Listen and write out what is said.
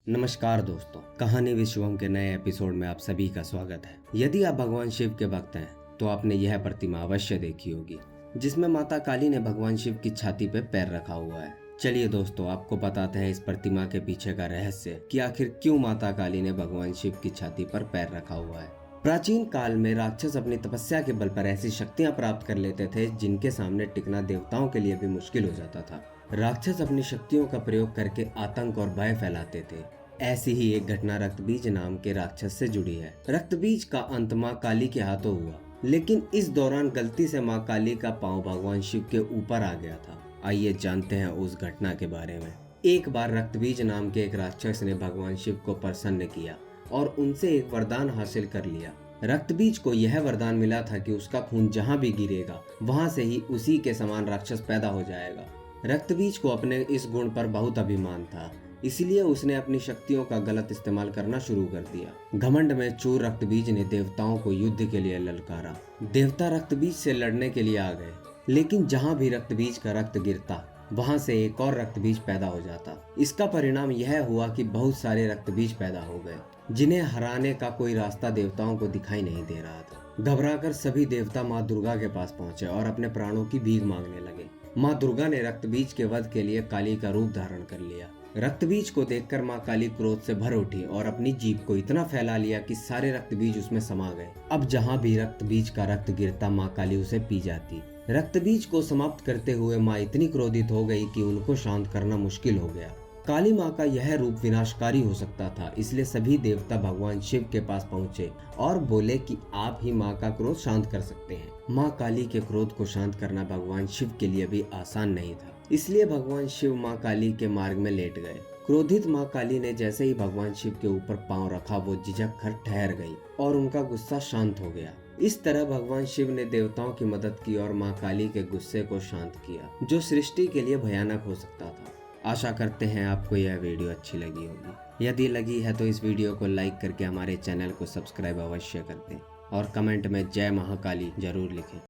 नमस्कार दोस्तों, कहानी विश्वम के नए एपिसोड में आप सभी का स्वागत है। यदि आप भगवान शिव के भक्त हैं तो आपने यह प्रतिमा अवश्य देखी होगी जिसमें माता काली ने भगवान शिव की छाती पे पैर रखा हुआ है। चलिए दोस्तों, आपको बताते हैं इस प्रतिमा के पीछे का रहस्य कि आखिर क्यों माता काली ने भगवान शिव की छाती पर पैर रखा हुआ है। प्राचीन काल में राक्षस अपनी तपस्या के बल पर ऐसी शक्तियां प्राप्त कर लेते थे जिनके सामने टिकना देवताओं के लिए भी मुश्किल हो जाता था। राक्षस अपनी शक्तियों का प्रयोग करके आतंक और भय फैलाते थे। ऐसी ही एक घटना रक्तबीज नाम के राक्षस से जुड़ी है। रक्तबीज का अंत माँ काली के हाथों हुआ, लेकिन इस दौरान गलती से माँ काली का पांव भगवान शिव के ऊपर आ गया था। आइए जानते हैं उस घटना के बारे में। एक बार रक्तबीज नाम के एक राक्षस ने भगवान शिव को प्रसन्न किया और उनसे एक वरदान हासिल कर लिया। रक्तबीज को यह वरदान मिला था कि उसका खून जहाँ भी गिरेगा वहां से ही उसी के समान राक्षस पैदा हो जाएगा। रक्तबीज को अपने इस गुण पर बहुत अभिमान था, इसलिए उसने अपनी शक्तियों का गलत इस्तेमाल करना शुरू कर दिया। घमंड में चूर रक्तबीज ने देवताओं को युद्ध के लिए ललकारा। देवता रक्तबीज से लड़ने के लिए आ गए, लेकिन जहाँ भी रक्तबीज का रक्त गिरता वहां से एक और रक्तबीज पैदा हो जाता। इसका परिणाम यह हुआ कि बहुत सारे रक्तबीज पैदा हो गए जिन्हें हराने का कोई रास्ता देवताओं को दिखाई नहीं दे रहा था। घबराकर सभी देवता माँ दुर्गा के पास पहुंचे और अपने प्राणों की भीख मांगने लगे। माँ दुर्गा ने रक्तबीज के वध के लिए काली का रूप धारण कर लिया। रक्तबीज को देखकर माँ काली क्रोध से भर उठी और अपनी जीभ को इतना फैला लिया कि सारे रक्तबीज उसमें समा गए। अब जहाँ भी रक्तबीज का रक्त गिरता माँ काली उसे पी जाती। रक्तबीज को समाप्त करते हुए माँ इतनी क्रोधित हो गई कि उनको शांत करना मुश्किल हो गया। काली माँ का यह रूप विनाशकारी हो सकता था, इसलिए सभी देवता भगवान शिव के पास पहुँचे और बोले कि आप ही माँ का क्रोध शांत कर सकते हैं। माँ काली के क्रोध को शांत करना भगवान शिव के लिए भी आसान नहीं था, इसलिए भगवान शिव माँ काली के मार्ग में लेट गए। क्रोधित माँ काली ने जैसे ही भगवान शिव के ऊपर पांव रखा वो झिझक कर ठहर गई और उनका गुस्सा शांत हो गया। इस तरह भगवान शिव ने देवताओं की मदद की और माँ काली के गुस्से को शांत किया, जो सृष्टि के लिए भयानक हो सकता था। आशा करते हैं आपको यह वीडियो अच्छी लगी होगी। यदि लगी है तो इस वीडियो को लाइक करके हमारे चैनल को सब्सक्राइब अवश्य कर दें और कमेंट में जय महाकाली जरूर लिखें।